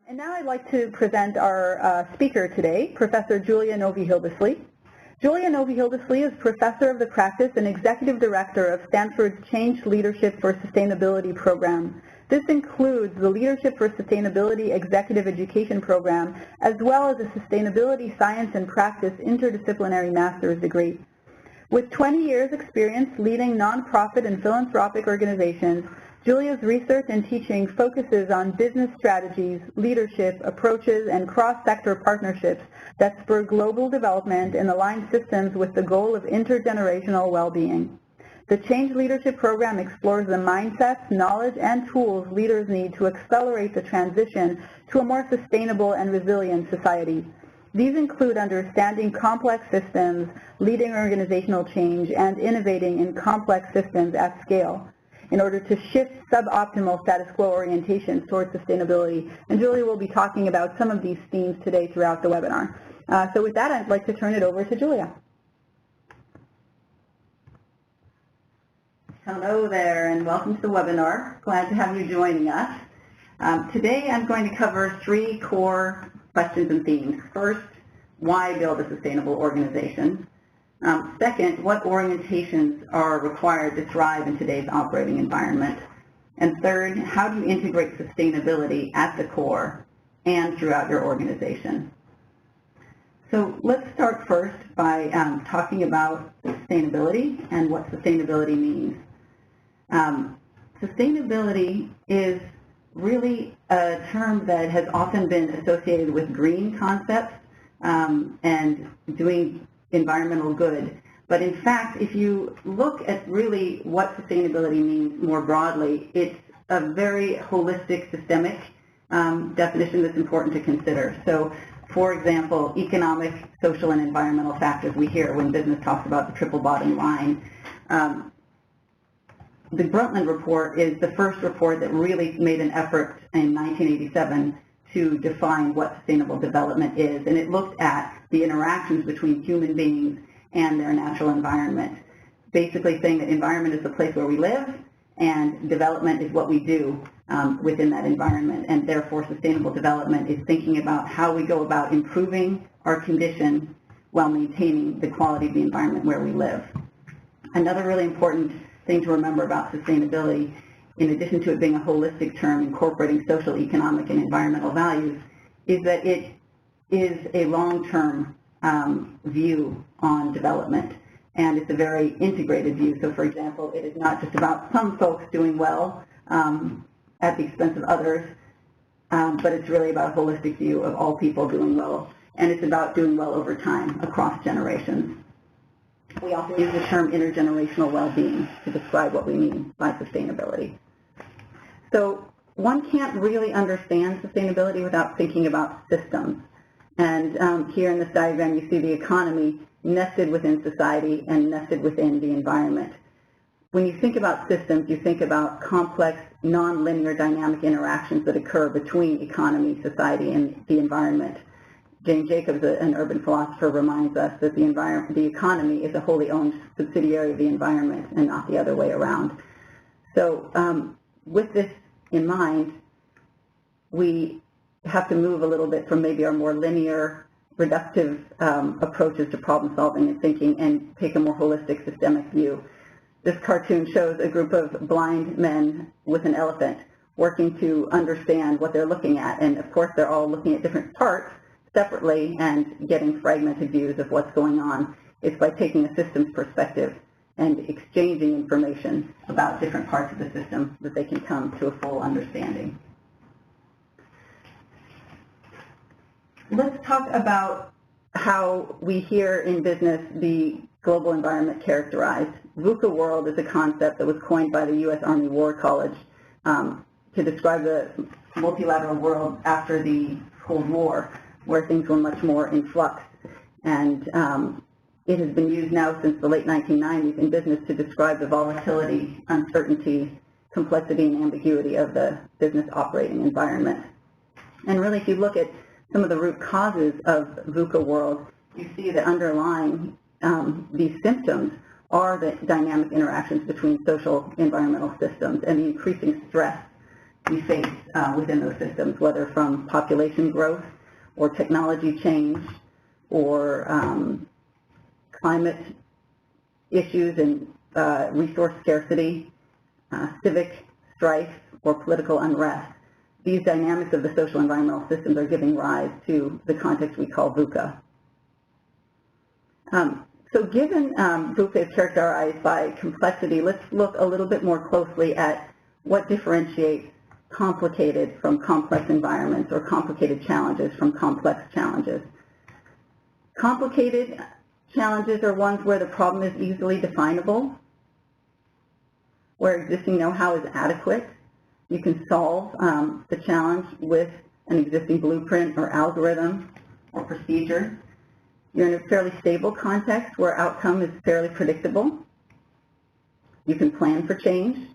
And now I'd like to present our speaker today, Professor Julia Novy-Hildesley. Julia Novy-Hildesley is Professor of the Practice and Executive Director of Stanford's Change Leadership for Sustainability program. This includes the Leadership for Sustainability Executive Education program, as well as a Sustainability Science and Practice Interdisciplinary Master's degree. With 20 years experience leading nonprofit and philanthropic organizations, Julia's research and teaching focuses on business strategies, leadership, approaches, and cross-sector partnerships that spur global development and align systems with the goal of intergenerational well-being. The Change Leadership Program explores the mindsets, knowledge, and tools leaders need to accelerate the transition to a more sustainable and resilient society. These include understanding complex systems, leading organizational change, and innovating in complex systems at scale in order to shift suboptimal status quo orientations towards sustainability. And Julia will be talking about some of these themes today throughout the webinar. So with that, I'd like to turn it over to Julia. Hello there, and welcome to the webinar. Glad to have you joining us. Today, I'm going to cover three core questions and themes. First, why build a sustainable organization? Second, what orientations are required to thrive in today's operating environment? And third, how do you integrate sustainability at the core and throughout your organization? So let's start first by talking about sustainability and what sustainability means. Sustainability is really a term that has often been associated with green concepts and doing environmental good. But in fact, if you look at really what sustainability means more broadly, it's a very holistic, systemic definition that's important to consider. So, for example, economic, social, and environmental factors we hear when business talks about the triple bottom line. The Brundtland Report is the first report that really made an effort in 1987 to define what sustainable development is, and it looked at the interactions between human beings and their natural environment, basically saying that environment is the place where we live and development is what we do within that environment, and therefore sustainable development is thinking about how we go about improving our condition while maintaining the quality of the environment where we live. Another really important thing to remember about sustainability, in addition to it being a holistic term incorporating social, economic, and environmental values, is that it is a long-term view on development, and it's a very integrated view. So, for example, it is not just about some folks doing well at the expense of others, but it's really about a holistic view of all people doing well, and it's about doing well over time across generations. We often use the term intergenerational well-being to describe what we mean by sustainability. So one can't really understand sustainability without thinking about systems. And here in this diagram, you see the economy nested within society and nested within the environment. When you think about systems, you think about complex, nonlinear dynamic interactions that occur between economy, society, and the environment. Jane Jacobs, an urban philosopher, reminds us that the economy is a wholly owned subsidiary of the environment and not the other way around. So with this in mind, we have to move a little bit from maybe our more linear, reductive approaches to problem solving and thinking and take a more holistic, systemic view. This cartoon shows a group of blind men with an elephant working to understand what they're looking at. And of course, they're all looking at different parts separately and getting fragmented views of what's going on. It's by taking a systems perspective and exchanging information about different parts of the system that they can come to a full understanding. Let's talk about how we hear in business the global environment characterized. VUCA world is a concept that was coined by the U.S. Army War College to describe the multilateral world after the Cold War, where things were much more in flux. And it has been used now since the late 1990s in business to describe the volatility, uncertainty, complexity, and ambiguity of the business operating environment. And really, if you look at some of the root causes of VUCA world, you see that underlying these symptoms are the dynamic interactions between social environmental systems and the increasing stress we face within those systems, whether from population growth or technology change or climate issues and resource scarcity, civic strife, or political unrest. These dynamics of the social environmental systems are giving rise to the context we call VUCA. So given VUCA is characterized by complexity, let's look a little bit more closely at what differentiates complicated from complex environments or complicated challenges from complex challenges. Complicated challenges are ones where the problem is easily definable, where existing know-how is adequate. You can solve the challenge with an existing blueprint or algorithm or procedure. You're in a fairly stable context where outcome is fairly predictable. You can plan for change.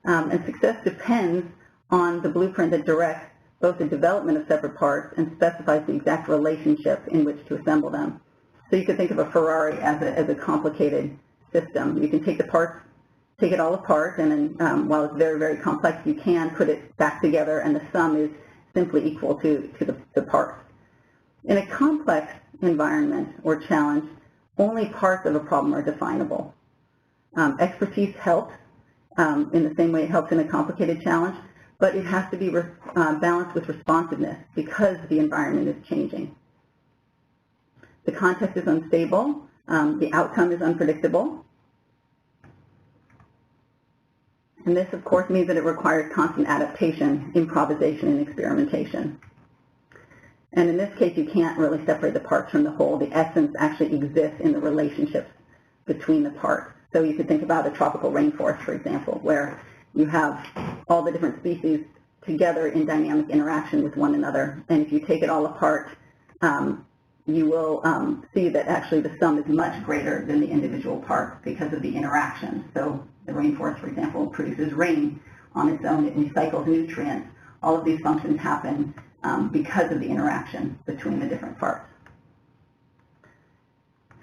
And success depends on the blueprint that directs both the development of separate parts and specifies the exact relationship in which to assemble them. So you could think of a Ferrari as a complicated system. You can take the parts, take it all apart, and then while it's very, very complex, you can put it back together, and the sum is simply equal to the parts. In a complex environment or challenge, only parts of a problem are definable. Expertise helps in the same way it helps in a complicated challenge, but it has to be balanced with responsiveness because the environment is changing. The context is unstable, the outcome is unpredictable, and this of course means that it requires constant adaptation, improvisation, and experimentation. And in this case, you can't really separate the parts from the whole. The essence actually exists in the relationships between the parts. So you could think about a tropical rainforest, for example, where you have all the different species together in dynamic interaction with one another. And if you take it all apart, you will see that actually the sum is much greater than the individual parts because of the interaction. So the rainforest, for example, produces rain on its own. It recycles nutrients. All of these functions happen because of the interaction between the different parts.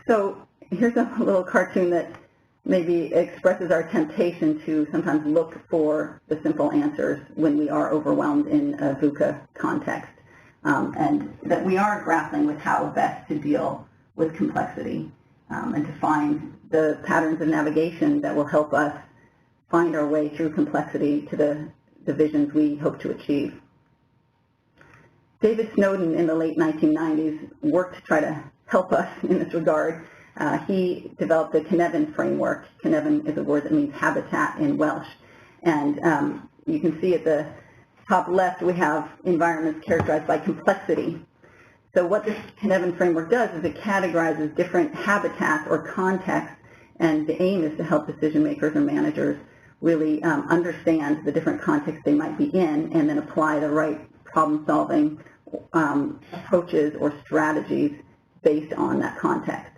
So here's a little cartoon that maybe expresses our temptation to sometimes look for the simple answers when we are overwhelmed in a VUCA context, and that we are grappling with how best to deal with complexity and to find the patterns of navigation that will help us find our way through complexity to the visions we hope to achieve. David Snowden in the late 1990s worked to try to help us in this regard. He developed the Cynefin framework. Cynefin is a word that means habitat in Welsh. And you can see at the top left we have environments characterized by complexity. So what this Cynefin framework does is it categorizes different habitats or contexts, and the aim is to help decision makers or managers really understand the different contexts they might be in and then apply the right problem-solving approaches or strategies based on that context.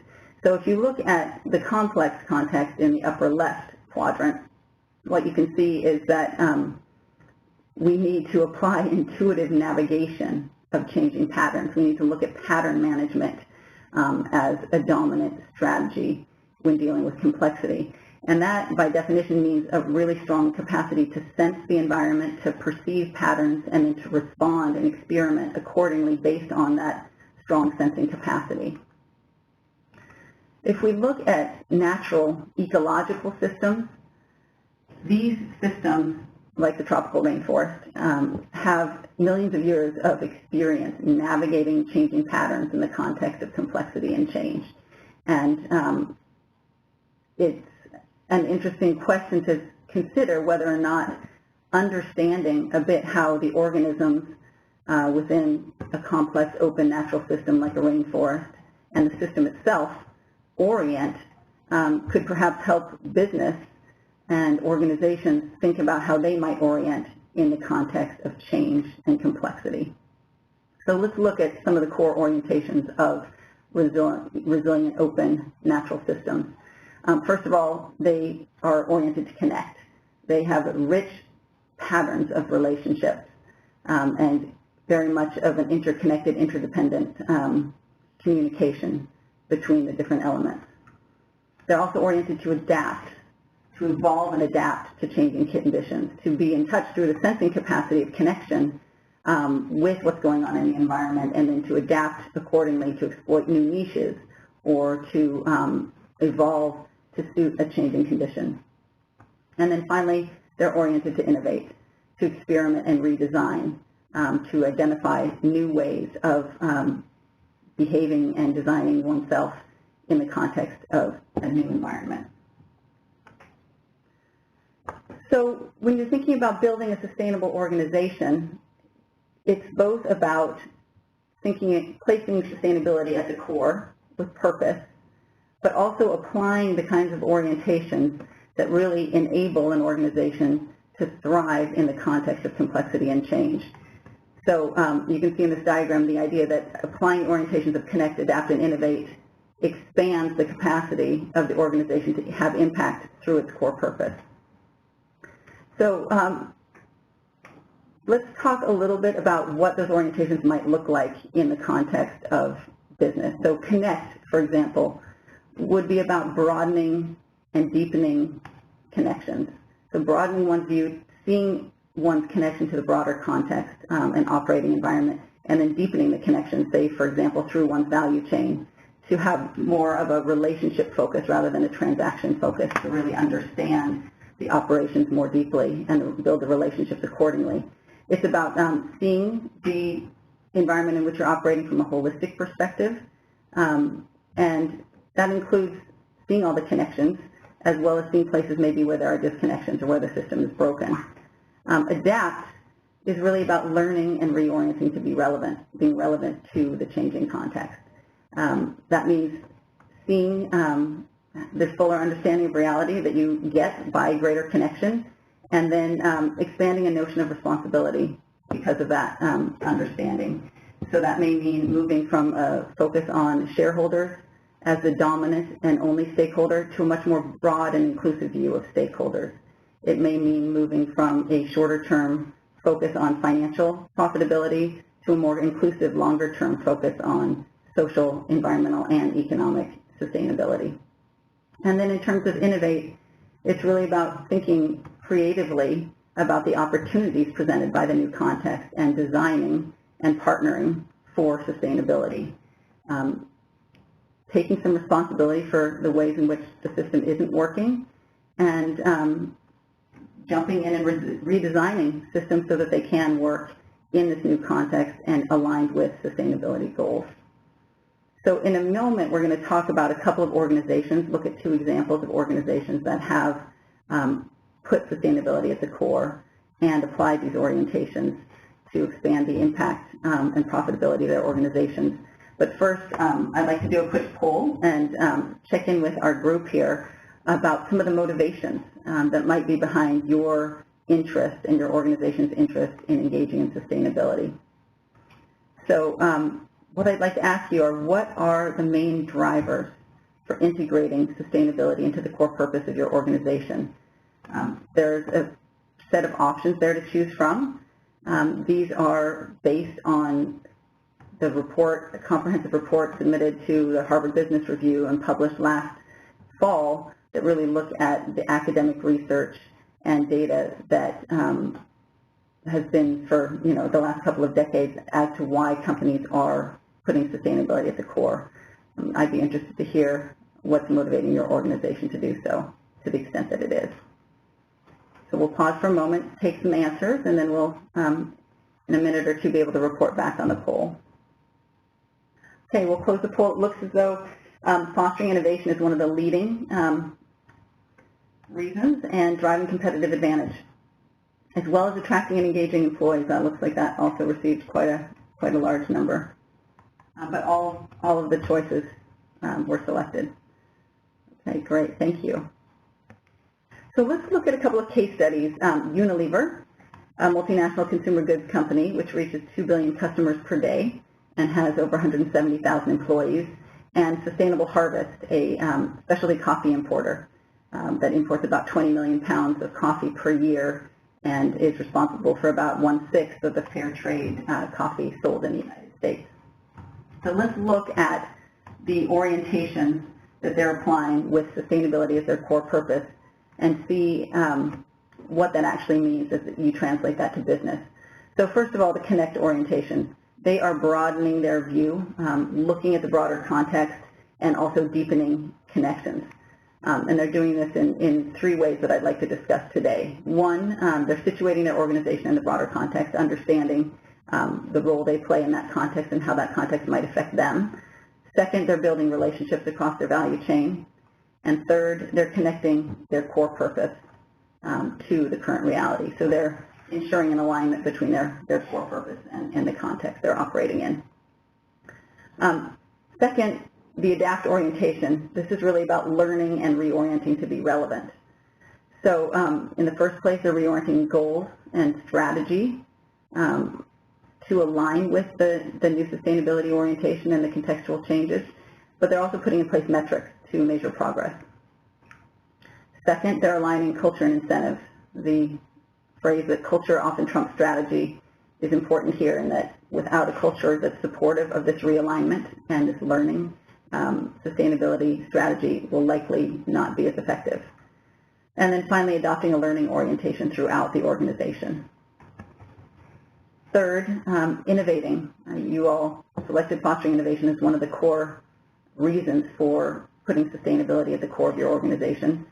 So if you look at the complex context in the upper left quadrant, what you can see is that we need to apply intuitive navigation of changing patterns. We need to look at pattern management as a dominant strategy when dealing with complexity. And that, by definition, means a really strong capacity to sense the environment, to perceive patterns, and then to respond and experiment accordingly based on that strong sensing capacity. If we look at natural ecological systems, these systems, like the tropical rainforest, have millions of years of experience navigating changing patterns in the context of complexity and change. And it's an interesting question to consider whether or not understanding a bit how the organisms within a complex open natural system like a rainforest and the system itself orient could perhaps help business and organizations think about how they might orient in the context of change and complexity. So let's look at some of the core orientations of resilient open natural systems. First of all, they are oriented to connect. They have rich patterns of relationships and very much of an interconnected, interdependent communication between the different elements. They're also oriented to adapt to evolve and adapt to changing conditions, to be in touch through the sensing capacity of connection with what's going on in the environment, and then to adapt accordingly to exploit new niches or to evolve to suit a changing condition. And then finally, they're oriented to innovate, to experiment and redesign, to identify new ways of behaving and designing oneself in the context of a new environment. So when you're thinking about building a sustainable organization, it's both about placing sustainability at the core with purpose, but also applying the kinds of orientations that really enable an organization to thrive in the context of complexity and change. So you can see in this diagram the idea that applying orientations of connect, adapt, and innovate expands the capacity of the organization to have impact through its core purpose. So let's talk a little bit about what those orientations might look like in the context of business. So connect, for example, would be about broadening and deepening connections. So broadening one's view, seeing one's connection to the broader context and operating environment, and then deepening the connection, say, for example, through one's value chain, to have more of a relationship focus rather than a transaction focus, to really understand the operations more deeply and build the relationships accordingly. It's about seeing the environment in which you're operating from a holistic perspective, and that includes seeing all the connections, as well as seeing places maybe where there are disconnections or where the system is broken. Adapt is really about learning and reorienting to be relevant, being relevant to the changing context. That means seeing this fuller understanding of reality that you get by greater connection, and then expanding a notion of responsibility because of that understanding. So that may mean moving from a focus on shareholders as the dominant and only stakeholder to a much more broad and inclusive view of stakeholders. It may mean moving from a shorter-term focus on financial profitability to a more inclusive, longer-term focus on social, environmental, and economic sustainability. And then in terms of innovate, it's really about thinking creatively about the opportunities presented by the new context and designing and partnering for sustainability. Taking some responsibility for the ways in which the system isn't working, and jumping in and redesigning systems so that they can work in this new context and aligned with sustainability goals. So in a moment, we're going to talk about a couple of organizations, look at two examples of organizations that have put sustainability at the core and applied these orientations to expand the impact and profitability of their organizations. But first, I'd like to do a quick poll and check in with our group here about some of the motivations that might be behind your interest and your organization's interest in engaging in sustainability. So what I'd like to ask you are, what are the main drivers for integrating sustainability into the core purpose of your organization? There's a set of options there to choose from. These are based on the report, a comprehensive report submitted to the Harvard Business Review and published last fall that really look at the academic research and data that has been for the last couple of decades as to why companies are putting sustainability at the core. I'd be interested to hear what's motivating your organization to do so, to the extent that it is. So we'll pause for a moment, take some answers, and then we'll, in a minute or two, be able to report back on the poll. Okay, we'll close the poll. It looks as though fostering innovation is one of the leading reasons and driving competitive advantage, as well as attracting and engaging employees. That looks like that also received quite a large number. But all of the choices were selected. Okay, great, thank you. So let's look at a couple of case studies. Unilever, a multinational consumer goods company which reaches 2 billion customers per day and has over 170,000 employees, and Sustainable Harvest, a specialty coffee importer that imports about 20 million pounds of coffee per year and is responsible for about 1/6 of the fair trade coffee sold in the United States. So let's look at the orientations that they're applying with sustainability as their core purpose and see what that actually means as you translate that to business. So first of all, the connect orientation. They are broadening their view, looking at the broader context, and also deepening connections. And they're doing this in three ways that I'd like to discuss today. One, they're situating their organization in the broader context, understanding the role they play in that context and how that context might affect them. Second, they're building relationships across their value chain. And third, they're connecting their core purpose to the current reality. So they're ensuring an alignment between their core purpose and the context they're operating in. Second, the adapt orientation. This is really about learning and reorienting to be relevant. So in the first place, they're reorienting goals and strategy to align with the new sustainability orientation and the contextual changes, but they're also putting in place metrics to measure progress. Second, they're aligning culture and incentives. The phrase that culture often trumps strategy is important here, in that without a culture that's supportive of this realignment and this learning, sustainability strategy will likely not be as effective. And then finally, adopting a learning orientation throughout the organization. Third, innovating. You all selected fostering innovation as one of the core reasons for putting sustainability at the core of your organization.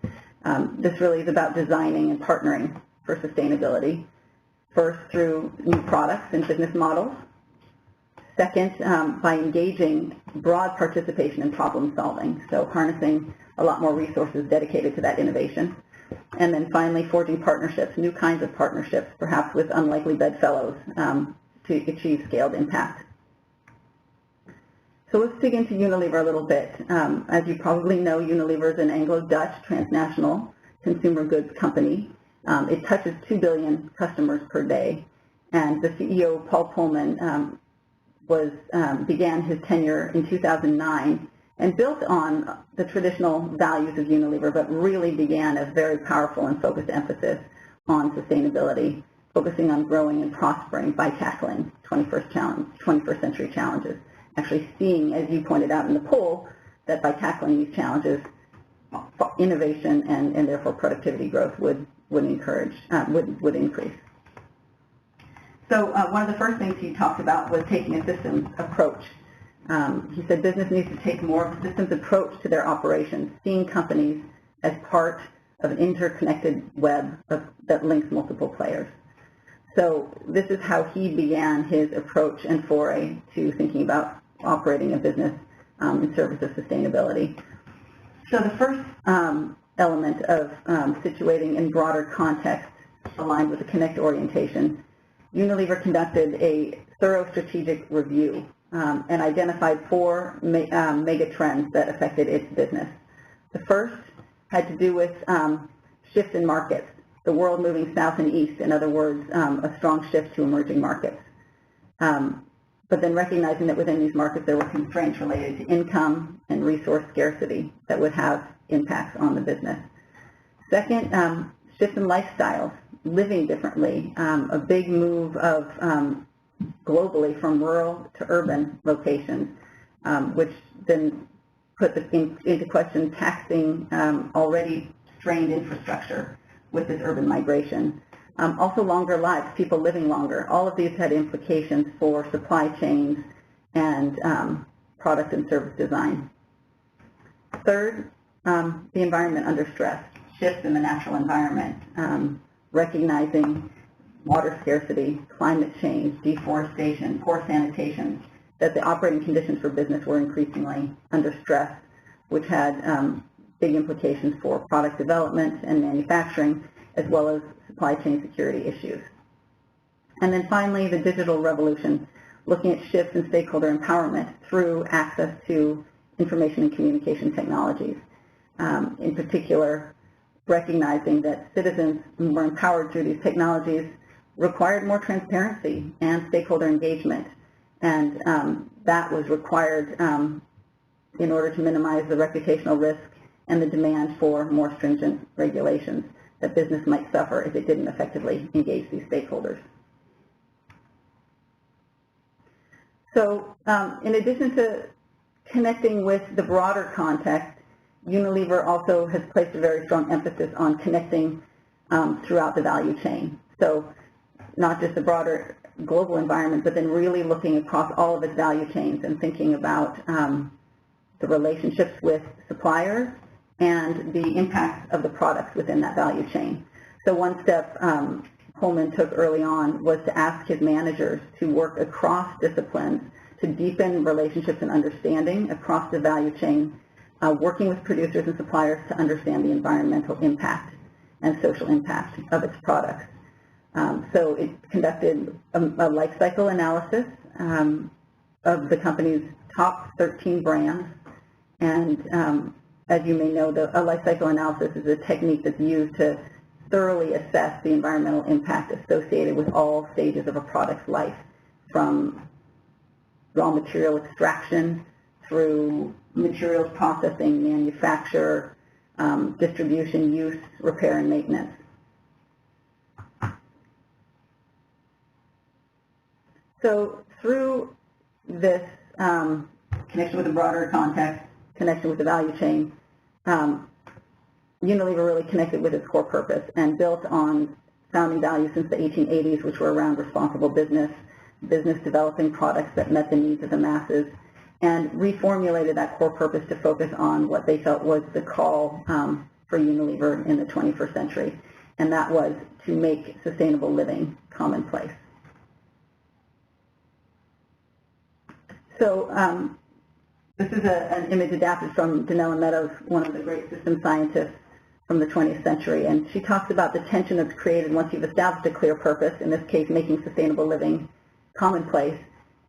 This really is about designing and partnering for sustainability. First, through new products and business models. Second, by engaging broad participation in problem solving, so harnessing a lot more resources dedicated to that innovation. And then finally, forging partnerships, new kinds of partnerships, perhaps with unlikely bedfellows, to achieve scaled impact. So let's dig into Unilever a little bit. As you probably know, Unilever is an Anglo-Dutch transnational consumer goods company. It touches 2 billion customers per day. And the CEO, Paul Polman, began his tenure in 2009 and built on the traditional values of Unilever, but really began a very powerful and focused emphasis on sustainability, focusing on growing and prospering by tackling 21st century challenges. Actually seeing, as you pointed out in the poll, that by tackling these challenges, innovation and therefore productivity growth would increase. So one of the first things he talked about was taking a systems approach. He said business needs to take more of a systems approach to their operations, seeing companies as part of an interconnected web that links multiple players. So this is how he began his approach and foray to thinking about operating a business in service of sustainability. So the first element of situating in broader context aligned with the connect orientation, Unilever conducted a thorough strategic review and identified 4 mega trends that affected its business. The first had to do with shifts in markets, the world moving south and east, in other words, a strong shift to emerging markets. But then recognizing that within these markets there were constraints related to income and resource scarcity that would have impacts on the business. Second, shifts in lifestyles, living differently, a big move of globally from rural to urban locations, which then put into question taxing already strained infrastructure with this urban migration. Also longer lives, people living longer. All of these had implications for supply chains and product and service design. Third, the environment under stress, shifts in the natural environment, recognizing water scarcity, climate change, deforestation, poor sanitation, that the operating conditions for business were increasingly under stress, which had big implications for product development and manufacturing, as well as supply chain security issues. And then finally, the digital revolution, looking at shifts in stakeholder empowerment through access to information and communication technologies. In particular, recognizing that citizens who were empowered through these technologies required more transparency and stakeholder engagement. And that was required in order to minimize the reputational risk and the demand for more stringent regulations that business might suffer if it didn't effectively engage these stakeholders. So in addition to connecting with the broader context, Unilever also has placed a very strong emphasis on connecting throughout the value chain. So not just the broader global environment, but then really looking across all of its value chains and thinking about the relationships with suppliers and the impact of the products within that value chain. So one step Pullman took early on was to ask his managers to work across disciplines to deepen relationships and understanding across the value chain, working with producers and suppliers to understand the environmental impact and social impact of its products. So it conducted a life cycle analysis of the company's top 13 brands. And as you may know, a life cycle analysis is a technique that's used to thoroughly assess the environmental impact associated with all stages of a product's life, from raw material extraction through materials processing, manufacture, distribution, use, repair, and maintenance. So through this connection with the broader context, connection with the value chain, Unilever really connected with its core purpose and built on founding values since the 1880s, which were around responsible business, developing products that met the needs of the masses, and reformulated that core purpose to focus on what they felt was the call for Unilever in the 21st century, and that was to make sustainable living commonplace. So this is an image adapted from Donella Meadows, one of the great system scientists from the 20th century, and she talks about the tension that's created once you've established a clear purpose, in this case making sustainable living commonplace,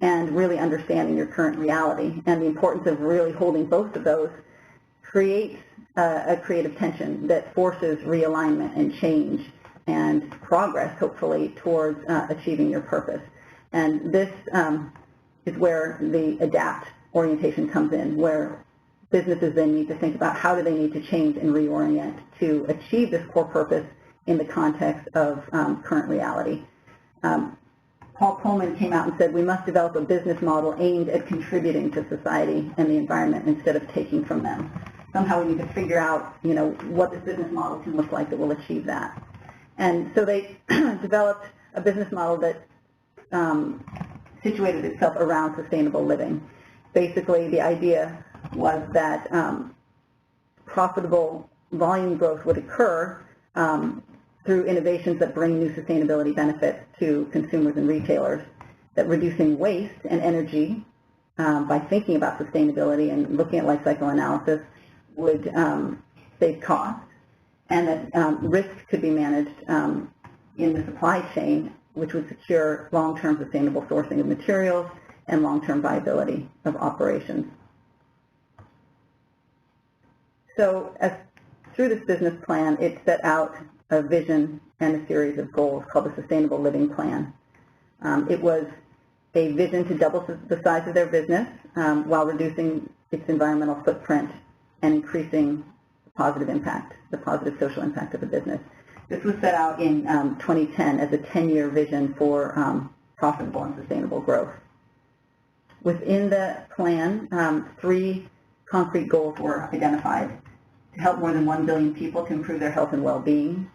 and really understanding your current reality. And the importance of really holding both of those creates a creative tension that forces realignment and change and progress, hopefully, towards achieving your purpose. And this is where the adapt orientation comes in, where businesses then need to think about how do they need to change and reorient to achieve this core purpose in the context of current reality. Paul Pullman came out and said we must develop a business model aimed at contributing to society and the environment instead of taking from them. Somehow we need to figure out, what this business model can look like that will achieve that. And so they developed a business model that situated itself around sustainable living. Basically, the idea was that profitable volume growth would occur through innovations that bring new sustainability benefits to consumers and retailers, that reducing waste and energy by thinking about sustainability and looking at life cycle analysis would save costs, and that risk could be managed in the supply chain, which would secure long-term sustainable sourcing of materials and long-term viability of operations. So through this business plan, it set out a vision and a series of goals called the Sustainable Living Plan. It was a vision to double the size of their business while reducing its environmental footprint and increasing the positive impact, the positive social impact of the business. This was set out in 2010 as a 10-year vision for profitable and sustainable growth. Within the plan, 3 concrete goals were identified: to help more than 1 billion people to improve their health and well-being,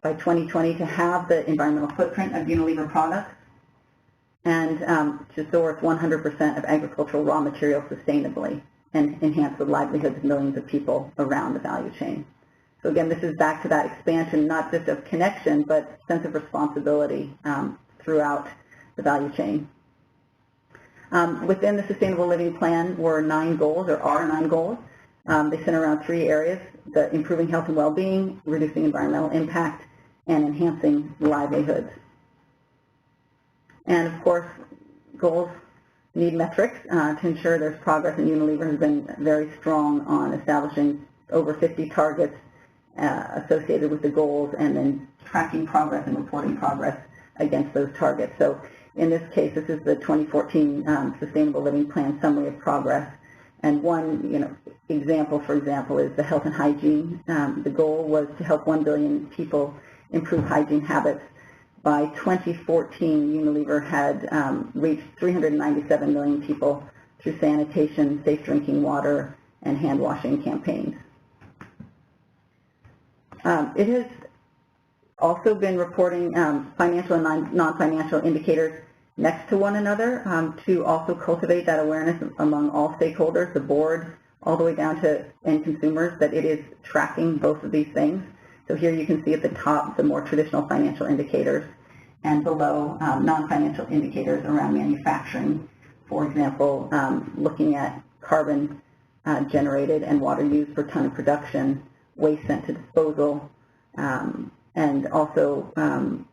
by 2020 to have the environmental footprint of Unilever products, and to source 100% of agricultural raw materials sustainably and enhance the livelihoods of millions of people around the value chain. So again, this is back to that expansion, not just of connection, but sense of responsibility throughout the value chain. Within the Sustainable Living Plan were 9 goals, or are 9 goals. They center around 3 areas: the improving health and well-being, reducing environmental impact, and enhancing livelihoods. And of course, goals need metrics to ensure there's progress, and Unilever has been very strong on establishing over 50 targets associated with the goals and then tracking progress and reporting progress against those targets. So in this case, this is the 2014 Sustainable Living Plan Summary of Progress. And one example, for example, is the health and hygiene. The goal was to help 1 billion people improve hygiene habits. By 2014, Unilever had reached 397 million people through sanitation, safe drinking water, and hand washing campaigns. It has also been reporting financial and non-financial indicators next to one another to also cultivate that awareness among all stakeholders, the board, all the way down to end consumers, that it is tracking both of these things. So here you can see at the top the more traditional financial indicators, and below non-financial indicators around manufacturing. For example, looking at carbon generated and water used per ton of production, waste sent to disposal, and also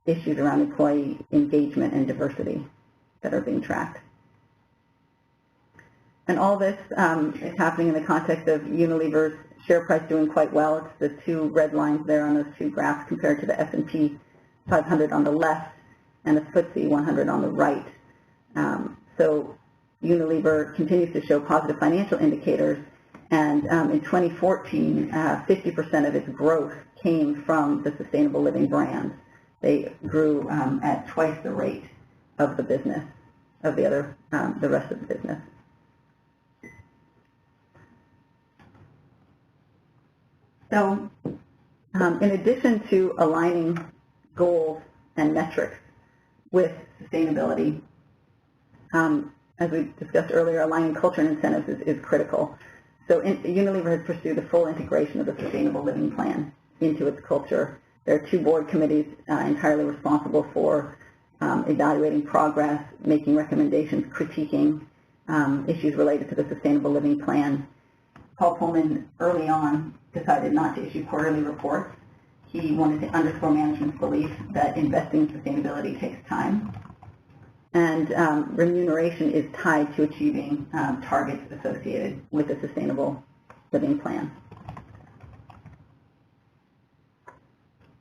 issues around employee engagement and diversity that are being tracked. And all this is happening in the context of Unilever's share price doing quite well. It's the two red lines there on those two graphs compared to the S&P 500 on the left and the FTSE 100 on the right. So Unilever continues to show positive financial indicators, and in 2014, 50% of its growth came from the sustainable living brands. They grew at twice the rate of the business, of the rest of the business. So in addition to aligning goals and metrics with sustainability, as we discussed earlier, aligning culture and incentives is critical. So Unilever has pursued a full integration of the Sustainable Living Plan into its culture. There are 2 board committees entirely responsible for evaluating progress, making recommendations, critiquing issues related to the Sustainable Living Plan. Paul Pullman early on decided not to issue quarterly reports. He wanted to underscore management's belief that investing in sustainability takes time, and remuneration is tied to achieving targets associated with the Sustainable Living Plan.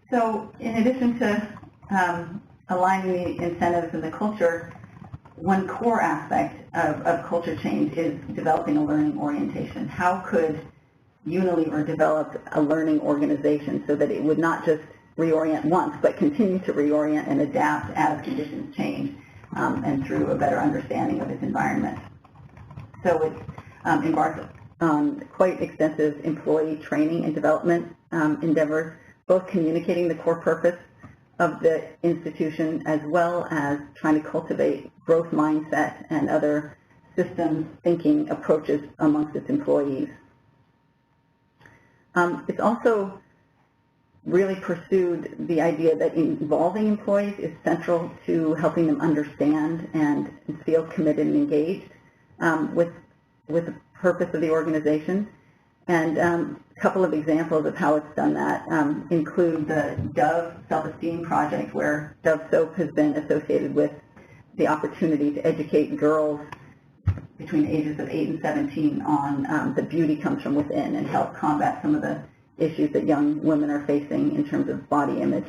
So in addition to aligning the incentives and the culture, one core aspect of culture change is developing a learning orientation. How could Unilever develop a learning organization so that it would not just reorient once, but continue to reorient and adapt as conditions change, and through a better understanding of its environment? So it's embarked on quite extensive employee training and development endeavors, both communicating the core purpose of the institution as well as trying to cultivate growth mindset and other systems thinking approaches amongst its employees. It's also really pursued the idea that involving employees is central to helping them understand and feel committed and engaged with the purpose of the organization. And a couple of examples of how it's done that include the Dove Self-Esteem Project, where Dove Soap has been associated with the opportunity to educate girls between the ages of 8 and 17 on the beauty comes from within, and help combat some of the issues that young women are facing in terms of body image.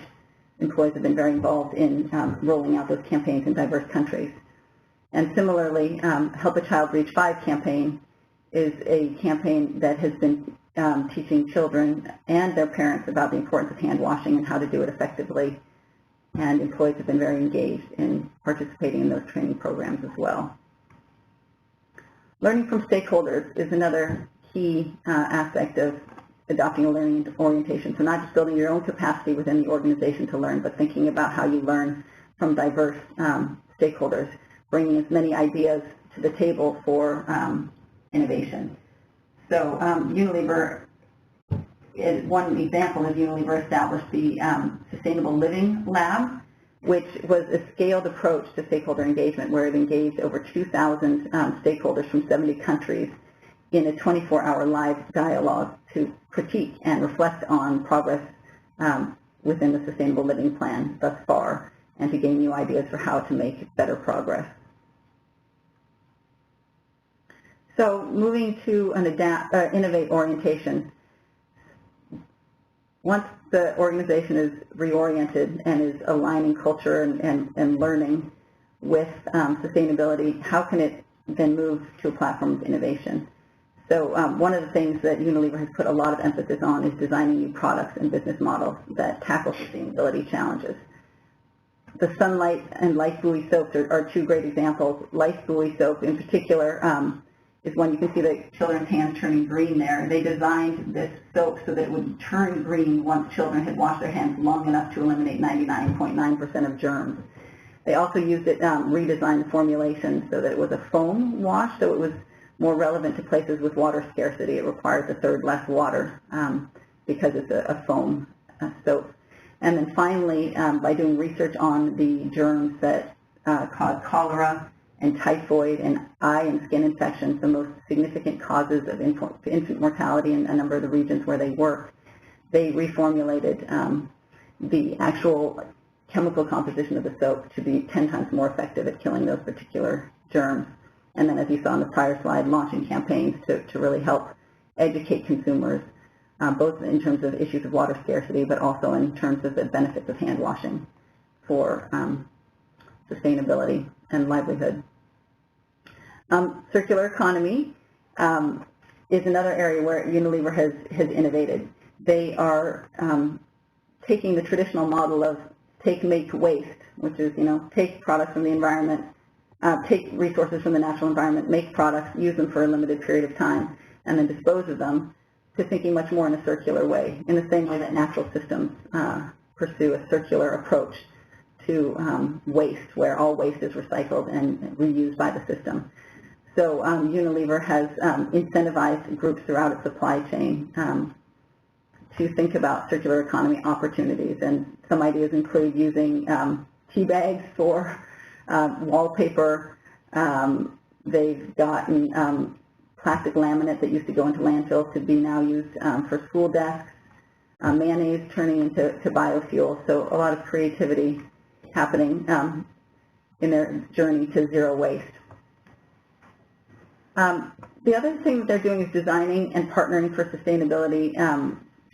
Employees have been very involved in rolling out those campaigns in diverse countries. And similarly, Help a Child Reach 5 campaign is a campaign that has been teaching children and their parents about the importance of hand washing and how to do it effectively. And employees have been very engaged in participating in those training programs as well. Learning from stakeholders is another key aspect of adopting a learning orientation. So not just building your own capacity within the organization to learn, but thinking about how you learn from diverse stakeholders, bringing as many ideas to the table for innovation. So Unilever, one example is Unilever established the Sustainable Living Lab, which was a scaled approach to stakeholder engagement, where it engaged over 2,000 stakeholders from 70 countries in a 24-hour live dialogue to critique and reflect on progress within the Sustainable Living Plan thus far, and to gain new ideas for how to make better progress. So moving to an innovate orientation. Once the organization is reoriented and is aligning culture and learning with sustainability, how can it then move to a platform of innovation? So one of the things that Unilever has put a lot of emphasis on is designing new products and business models that tackle sustainability challenges. The Sunlight and Life Buoy soaps are 2 great examples. Life Buoy soap in particular is when you can see the children's hands turning green there. They designed this soap so that it would turn green once children had washed their hands long enough to eliminate 99.9% of germs. They also used it, redesigned the formulation so that it was a foam wash, so it was more relevant to places with water scarcity. It requires a third less water because it's a foam soap. And then finally, by doing research on the germs that cause cholera and typhoid and eye and skin infections, the most significant causes of infant mortality in a number of the regions where they work, they reformulated the actual chemical composition of the soap to be 10 times more effective at killing those particular germs. And then, as you saw on the prior slide, launching campaigns to really help educate consumers, both in terms of issues of water scarcity, but also in terms of the benefits of hand washing for sustainability and livelihood. Circular economy is another area where Unilever has innovated. They are taking the traditional model of take, make, waste, which is, take products from the environment, take resources from the natural environment, make products, use them for a limited period of time, and then dispose of them, to thinking much more in a circular way, in the same way that natural systems pursue a circular approach to waste, where all waste is recycled and reused by the system. So Unilever has incentivized groups throughout its supply chain to think about circular economy opportunities, and some ideas include using tea bags for wallpaper. They've gotten plastic laminate that used to go into landfills to be now used for school desks, mayonnaise turning into biofuel, so a lot of creativity happening in their journey to zero waste. The other thing that they're doing is designing and partnering for sustainability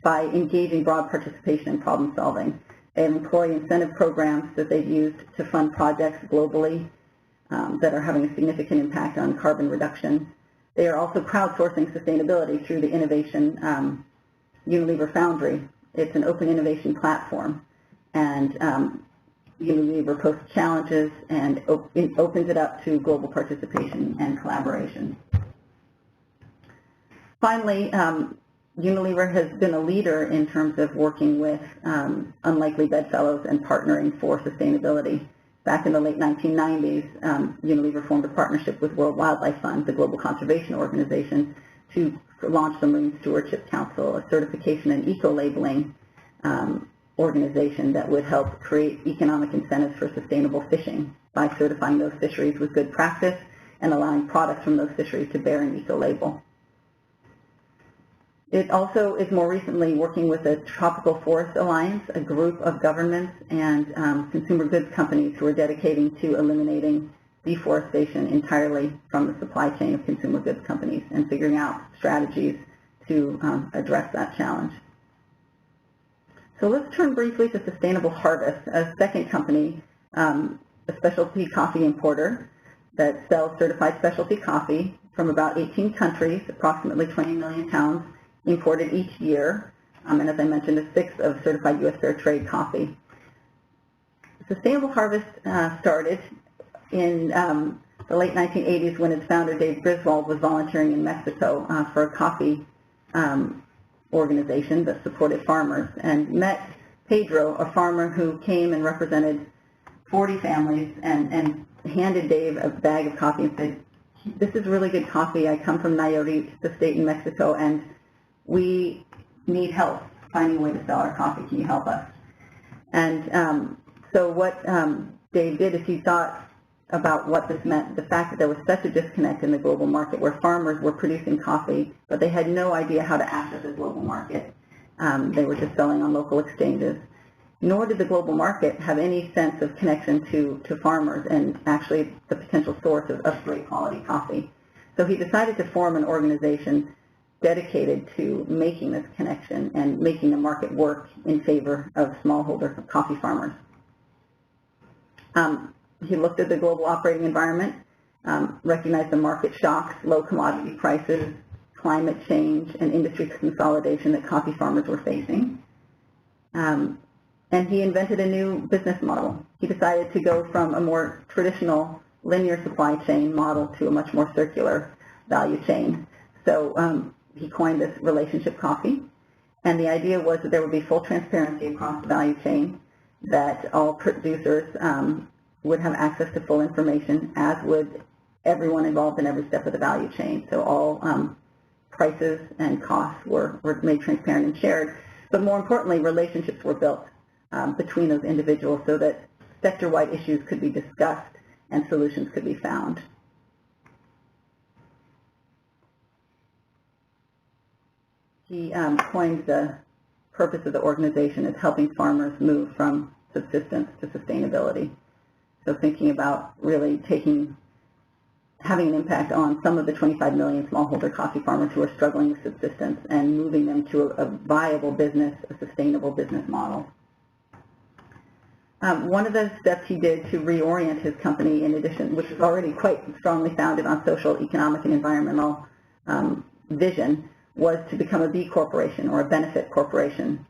by engaging broad participation in problem solving. They have employee incentive programs that they've used to fund projects globally that are having a significant impact on carbon reduction. They are also crowdsourcing sustainability through the innovation Unilever Foundry. It's an open innovation platform, and Unilever posts challenges and opens it up to global participation and collaboration. Finally, Unilever has been a leader in terms of working with unlikely bedfellows and partnering for sustainability. Back in the late 1990s, Unilever formed a partnership with World Wildlife Fund, the global conservation organization, to launch the Marine Stewardship Council, a certification and eco-labeling organization that would help create economic incentives for sustainable fishing by certifying those fisheries with good practice and allowing products from those fisheries to bear an eco-label. It also is more recently working with the Tropical Forest Alliance, a group of governments and consumer goods companies who are dedicating to eliminating deforestation entirely from the supply chain of consumer goods companies and figuring out strategies to address that challenge. So let's turn briefly to Sustainable Harvest, a second company, a specialty coffee importer that sells certified specialty coffee from about 18 countries, approximately 20 million pounds imported each year, and as I mentioned, a sixth of certified U.S. Fair Trade coffee. Sustainable Harvest started in the late 1980s when its founder, Dave Griswold, was volunteering in Mexico for a coffee organization that supported farmers, and met Pedro, a farmer who came and represented 40 families, and handed Dave a bag of coffee and said, "This is really good coffee. I come from Nayarit, the state in Mexico, and we need help finding a way to sell our coffee. Can you help us?" And so what Dave did is he thought about what this meant, the fact that there was such a disconnect in the global market where farmers were producing coffee, but they had no idea how to access the global market. They were just selling on local exchanges. Nor did the global market have any sense of connection to farmers and actually the potential source of great quality coffee. So he decided to form an organization dedicated to making this connection and making the market work in favor of smallholder coffee farmers. He looked at the global operating environment, recognized the market shocks, low commodity prices, climate change, and industry consolidation that coffee farmers were facing. And he invented a new business model. He decided to go from a more traditional linear supply chain model to a much more circular value chain. So he coined this relationship coffee, and the idea was that there would be full transparency across the value chain, that all producers would have access to full information, as would everyone involved in every step of the value chain. So all prices and costs were made transparent and shared. But more importantly, relationships were built between those individuals so that sector-wide issues could be discussed and solutions could be found. He coined the purpose of the organization as helping farmers move from subsistence to sustainability. So thinking about really having an impact on some of the 25 million smallholder coffee farmers who are struggling with subsistence and moving them to a viable business, a sustainable business model. One of the steps he did to reorient his company, in addition, which is already quite strongly founded on social, economic, and environmental vision, was to become a B corporation or a benefit corporation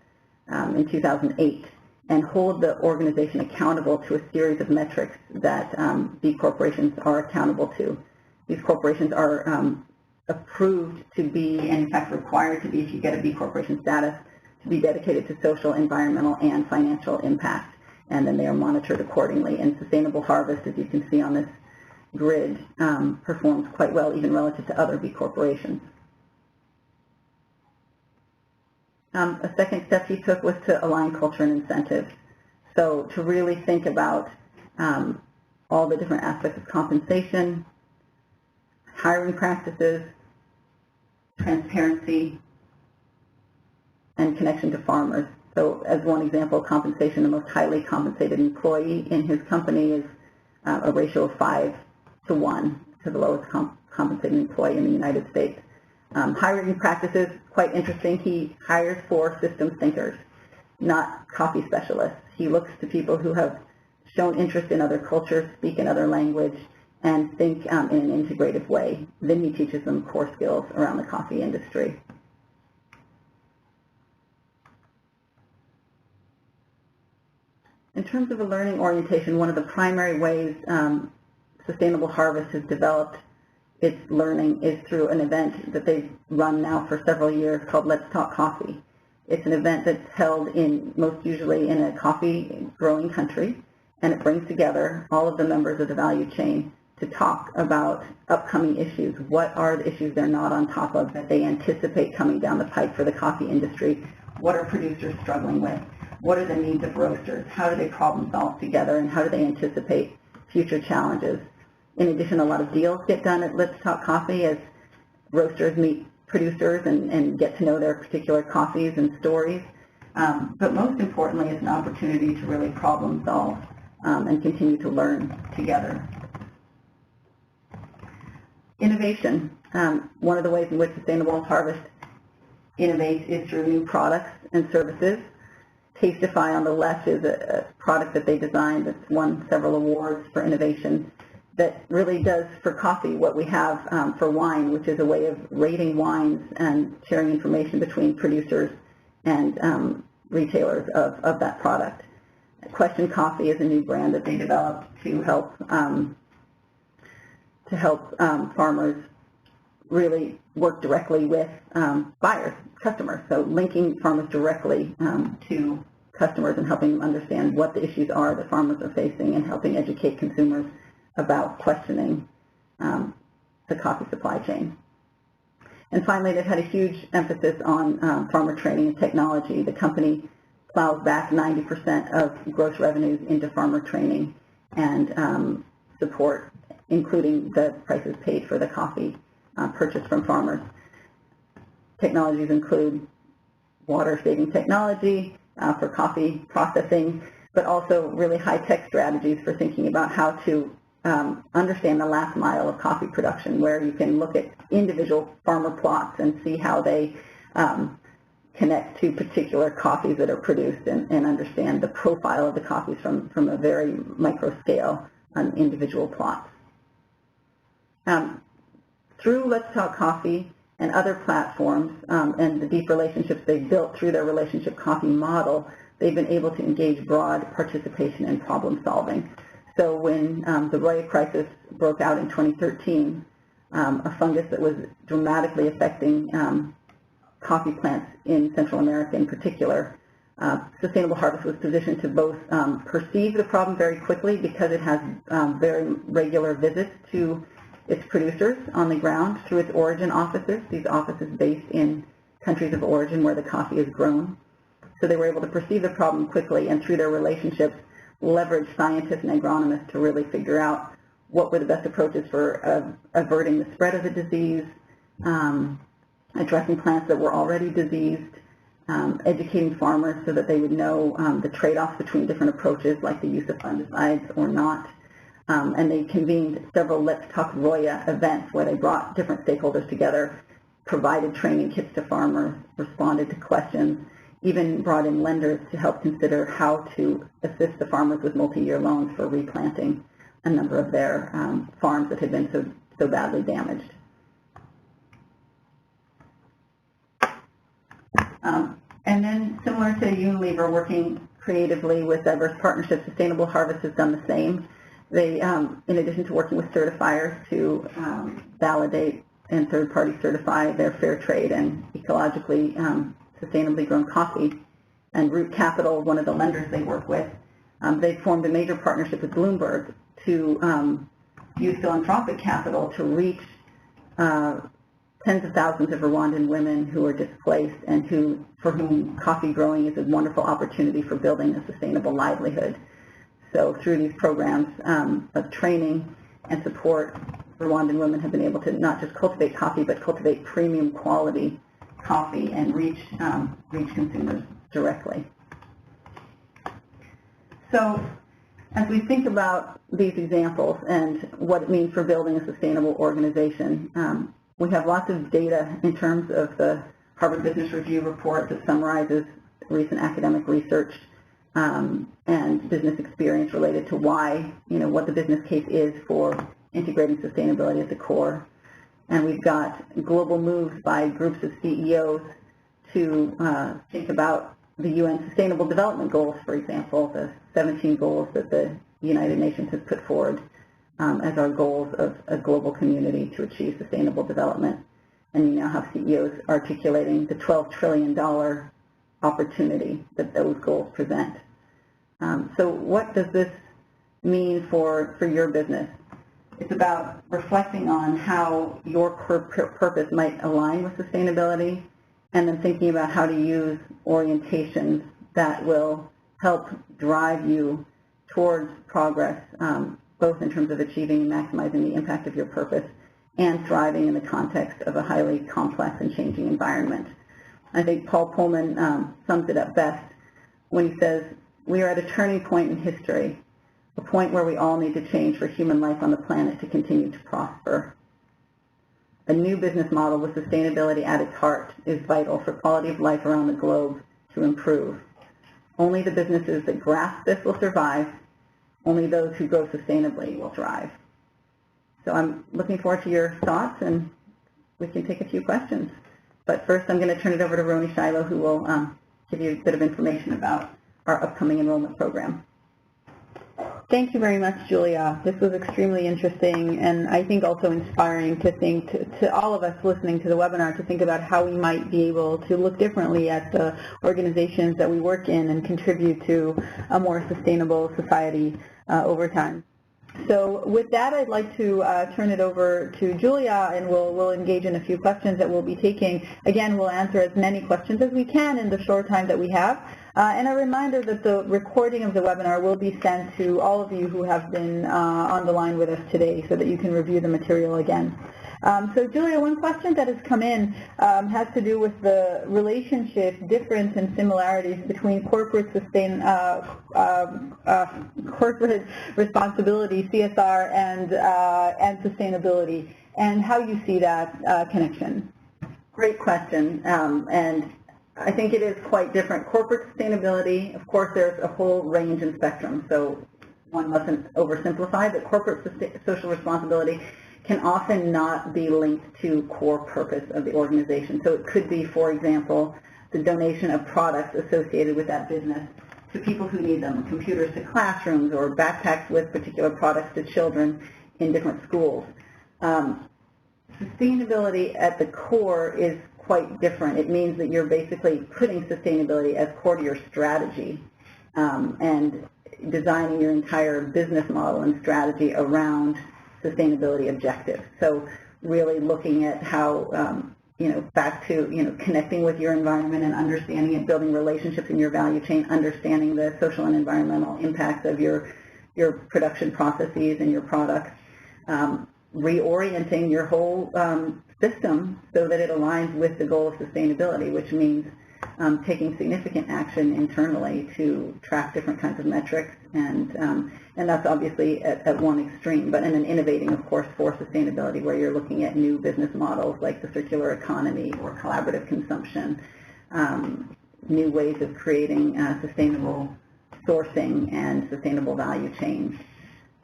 in 2008 and hold the organization accountable to a series of metrics that B corporations are accountable to. These corporations are approved to be, and in fact required to be, if you get a B corporation status, to be dedicated to social, environmental, and financial impact. And then they are monitored accordingly. And Sustainable Harvest, as you can see on this grid, performs quite well even relative to other B corporations. A second step he took was to align culture and incentives. So to really think about all the different aspects of compensation, hiring practices, transparency, and connection to farmers. So as one example, compensation, the most highly compensated employee in his company is a ratio of 5 to 1 to the lowest compensated employee in the United States. Hiring practices, quite interesting. He hires for systems thinkers, not coffee specialists. He looks to people who have shown interest in other cultures, speak another language, and think in an integrative way. Then he teaches them core skills around the coffee industry. In terms of a learning orientation, one of the primary ways Sustainable Harvest has developed its learning is through an event that they've run now for several years called Let's Talk Coffee. It's an event that's held most usually in a coffee growing country, and it brings together all of the members of the value chain to talk about upcoming issues. What are the issues they're not on top of that they anticipate coming down the pipe for the coffee industry? What are producers struggling with? What are the needs of roasters? How do they problem solve together, and how do they anticipate future challenges? In addition, a lot of deals get done at Let's Talk Coffee as roasters meet producers and get to know their particular coffees and stories. But most importantly, it's an opportunity to really problem solve and continue to learn together. Innovation. One of the ways in which Sustainable Harvest innovates is through new products and services. Tasteify on the left is a product that they designed that's won several awards for innovation that really does for coffee what we have for wine, which is a way of rating wines and sharing information between producers and retailers of that product. Question Coffee is a new brand that they developed to help farmers really work directly with buyers, customers. So linking farmers directly to customers and helping them understand what the issues are that farmers are facing and helping educate consumers about questioning the coffee supply chain. And finally, they've had a huge emphasis on farmer training and technology. The company plows back 90% of gross revenues into farmer training and support, including the prices paid for the coffee purchased from farmers. Technologies include water-saving technology for coffee processing, but also really high-tech strategies for thinking about how to understand the last mile of coffee production, where you can look at individual farmer plots and see how they connect to particular coffees that are produced and understand the profile of the coffees from a very micro scale on individual plots. Through Let's Talk Coffee and other platforms and the deep relationships they've built through their relationship coffee model, they've been able to engage broad participation in problem solving. So when the Roya crisis broke out in 2013, a fungus that was dramatically affecting coffee plants in Central America in particular. Sustainable Harvest was positioned to both perceive the problem very quickly because it has very regular visits to its producers on the ground through its origin offices, these offices based in countries of origin where the coffee is grown. So they were able to perceive the problem quickly, and through their relationships leverage scientists and agronomists to really figure out what were the best approaches for averting the spread of the disease, addressing plants that were already diseased, educating farmers so that they would know the trade-offs between different approaches like the use of fungicides or not. And they convened several Let's Talk Roya events where they brought different stakeholders together, provided training kits to farmers, responded to questions, even brought in lenders to help consider how to assist the farmers with multi-year loans for replanting a number of their farms that had been so badly damaged. And then, similar to Unilever, working creatively with diverse partnerships, Sustainable Harvest has done the same. They, in addition to working with certifiers to validate and third-party certify their fair trade and ecologically sustainably grown coffee, and Root Capital, one of the lenders they work with, they formed a major partnership with Bloomberg to use philanthropic capital to reach tens of thousands of Rwandan women who are displaced and for whom coffee growing is a wonderful opportunity for building a sustainable livelihood. So through these programs of training and support, Rwandan women have been able to not just cultivate coffee, but cultivate premium quality coffee and reach consumers directly. So as we think about these examples and what it means for building a sustainable organization, we have lots of data in terms of the Harvard Business Review report that summarizes recent academic research and business experience related to why, what the business case is for integrating sustainability at the core. And we've got global moves by groups of CEOs to think about the UN Sustainable Development Goals, for example, the 17 goals that the United Nations has put forward as our goals of a global community to achieve sustainable development. And you now have CEOs articulating the $12 trillion opportunity that those goals present. So what does this mean for your business? It's about reflecting on how your purpose might align with sustainability, and then thinking about how to use orientations that will help drive you towards progress, both in terms of achieving and maximizing the impact of your purpose and thriving in the context of a highly complex and changing environment. I think Paul Pullman sums it up best when he says, "We are at a turning point in history, a point where we all need to change for human life on the planet to continue to prosper. A new business model with sustainability at its heart is vital for quality of life around the globe to improve. Only the businesses that grasp this will survive. Only those who grow sustainably will thrive." So I'm looking forward to your thoughts, and we can take a few questions. But first, I'm going to turn it over to Roni Shiloh, who will give you a bit of information about our upcoming enrollment program. Thank you very much, Julia. This was extremely interesting, and I think also inspiring to think to all of us listening to the webinar to think about how we might be able to look differently at the organizations that we work in and contribute to a more sustainable society over time. So with that, I'd like to turn it over to Julia, and we'll engage in a few questions that we'll be taking. Again, we'll answer as many questions as we can in the short time that we have. And a reminder that the recording of the webinar will be sent to all of you who have been on the line with us today so that you can review the material again. So Julia, one question that has come in has to do with the relationship, difference, and similarities between corporate corporate responsibility, CSR, and sustainability, and how you see that connection. Great question, and I think it is quite different. Corporate sustainability, of course, there's a whole range and spectrum, so one mustn't oversimplify, but corporate social responsibility can often not be linked to core purpose of the organization. So it could be, for example, the donation of products associated with that business to people who need them, computers to classrooms, or backpacks with particular products to children in different schools. Sustainability at the core is quite different. It means that you're basically putting sustainability as core to your strategy and designing your entire business model and strategy around sustainability objectives. So really looking at how, back to, connecting with your environment and understanding it, building relationships in your value chain, understanding the social and environmental impacts of your production processes and your products, reorienting your whole system so that it aligns with the goal of sustainability, which means taking significant action internally to track different kinds of metrics, and that's obviously at one extreme, but and then innovating, of course, for sustainability, where you're looking at new business models like the circular economy or collaborative consumption, new ways of creating sustainable sourcing and sustainable value chains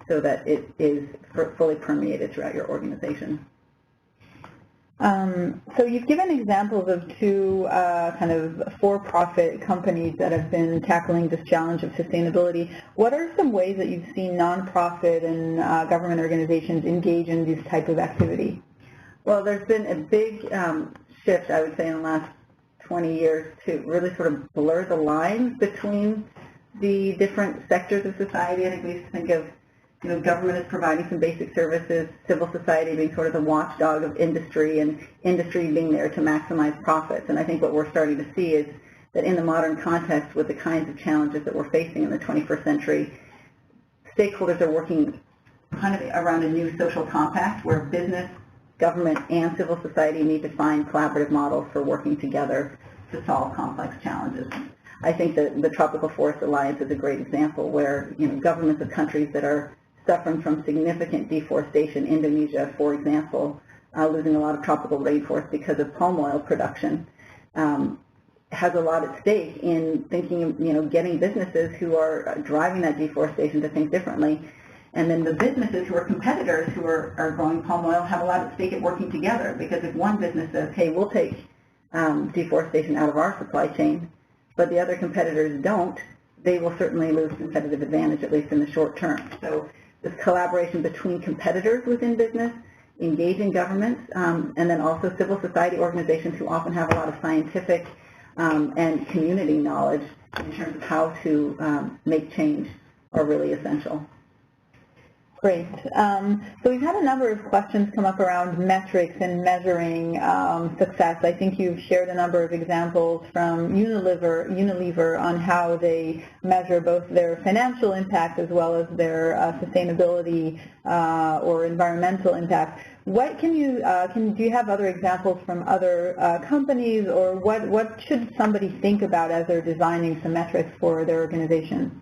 so that it is fully permeated throughout your organization. So you've given examples of two kind of for-profit companies that have been tackling this challenge of sustainability. What are some ways that you've seen nonprofit and government organizations engage in this type of activity? Well, there's been a big shift, I would say, in the last 20 years to really sort of blur the lines between the different sectors of society. I think we used to think of government is providing some basic services, civil society being sort of the watchdog of industry, and industry being there to maximize profits. And I think what we're starting to see is that in the modern context, with the kinds of challenges that we're facing in the 21st century, stakeholders are working kind of around a new social compact where business, government, and civil society need to find collaborative models for working together to solve complex challenges. I think that the Tropical Forest Alliance is a great example where governments of countries that are suffering from significant deforestation, Indonesia, for example, losing a lot of tropical rainforest because of palm oil production, has a lot at stake in thinking of, getting businesses who are driving that deforestation to think differently. And then the businesses who are competitors who are growing palm oil have a lot at stake at working together, because if one business says, hey, we'll take deforestation out of our supply chain, but the other competitors don't, they will certainly lose competitive advantage, at least in the short term. So this collaboration between competitors within business, engaging governments, and then also civil society organizations who often have a lot of scientific and community knowledge in terms of how to make change are really essential. Great. So we've had a number of questions come up around metrics and measuring success. I think you've shared a number of examples from Unilever on how they measure both their financial impact as well as their sustainability or environmental impact. What do you have other examples from other companies, or what should somebody think about as they're designing some metrics for their organization?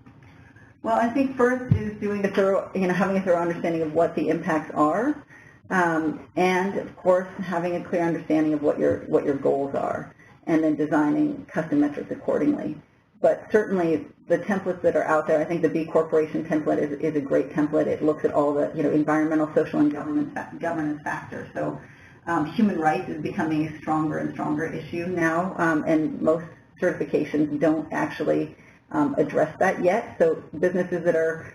Well, I think first is doing having a thorough understanding of what the impacts are, and of course having a clear understanding of what your goals are, and then designing custom metrics accordingly. But certainly the templates that are out there, I think the B Corporation template is a great template. It looks at all the environmental, social, and governance factors. So human rights is becoming a stronger and stronger issue now, and most certifications don't actually address that yet. So businesses that are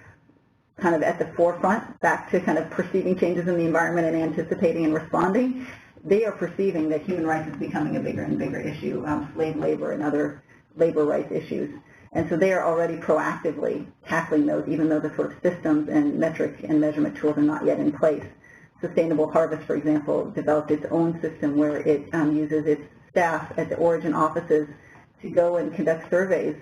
kind of at the forefront, back to kind of perceiving changes in the environment and anticipating and responding, they are perceiving that human rights is becoming a bigger and bigger issue, slave labor and other labor rights issues. And so they are already proactively tackling those, even though the sort of systems and metric and measurement tools are not yet in place. Sustainable Harvest, for example, developed its own system where it uses its staff at the origin offices to go and conduct surveys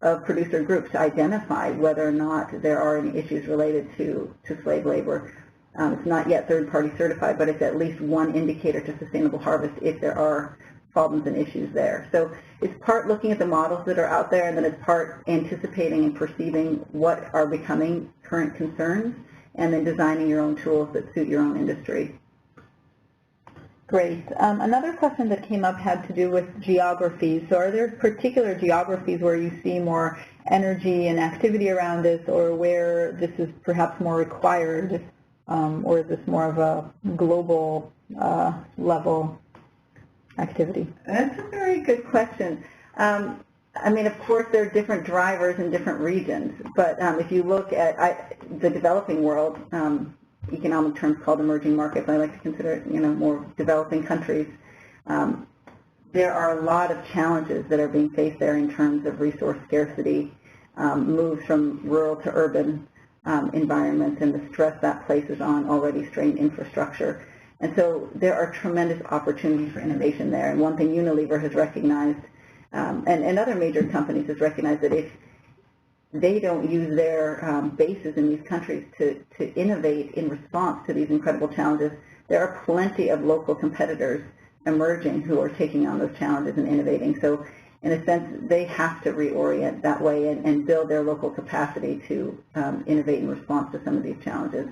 of producer groups to identify whether or not there are any issues related to slave labor. It's not yet third-party certified, but it's at least one indicator to sustainable harvest if there are problems and issues there. So it's part looking at the models that are out there, and then it's part anticipating and perceiving what are becoming current concerns, and then designing your own tools that suit your own industry. Great. Another question that came up had to do with geographies. So are there particular geographies where you see more energy and activity around this, or where this is perhaps more required, or is this more of a global level activity? That's a very good question. I mean, of course, there are different drivers in different regions, but if you look at the developing world, economic terms called emerging markets. I like to consider it, more developing countries. There are a lot of challenges that are being faced there in terms of resource scarcity, moves from rural to urban environments, and the stress that places on already strained infrastructure. And so there are tremendous opportunities for innovation there. And one thing Unilever has recognized, and other major companies has recognized, that if they don't use their bases in these countries to innovate in response to these incredible challenges, there are plenty of local competitors emerging who are taking on those challenges and innovating. So in a sense, they have to reorient that way and build their local capacity to innovate in response to some of these challenges.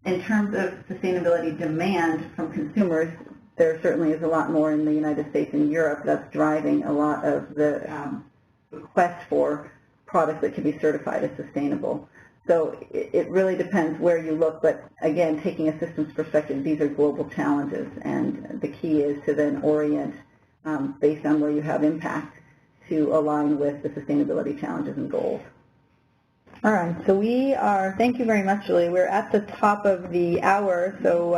In terms of sustainability demand from consumers, there certainly is a lot more in the United States and Europe that's driving a lot of the request for products that can be certified as sustainable. So it really depends where you look, but again, taking a systems perspective, these are global challenges, and the key is to then orient based on where you have impact to align with the sustainability challenges and goals. All right, so thank you very much, Julie. We're at the top of the hour, so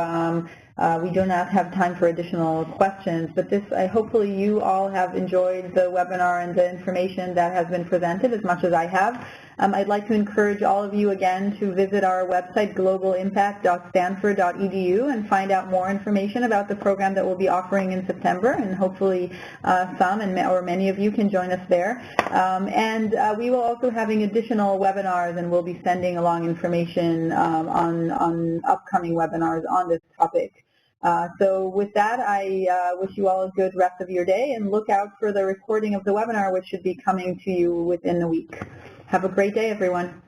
we do not have time for additional questions, but hopefully you all have enjoyed the webinar and the information that has been presented as much as I have. I'd like to encourage all of you again to visit our website, globalimpact.stanford.edu, and find out more information about the program that we'll be offering in September, and hopefully some or many of you can join us there. And we will also having additional webinars, and we'll be sending along information on upcoming webinars on this topic. So with that, I wish you all a good rest of your day, and look out for the recording of the webinar, which should be coming to you within a week. Have a great day, everyone.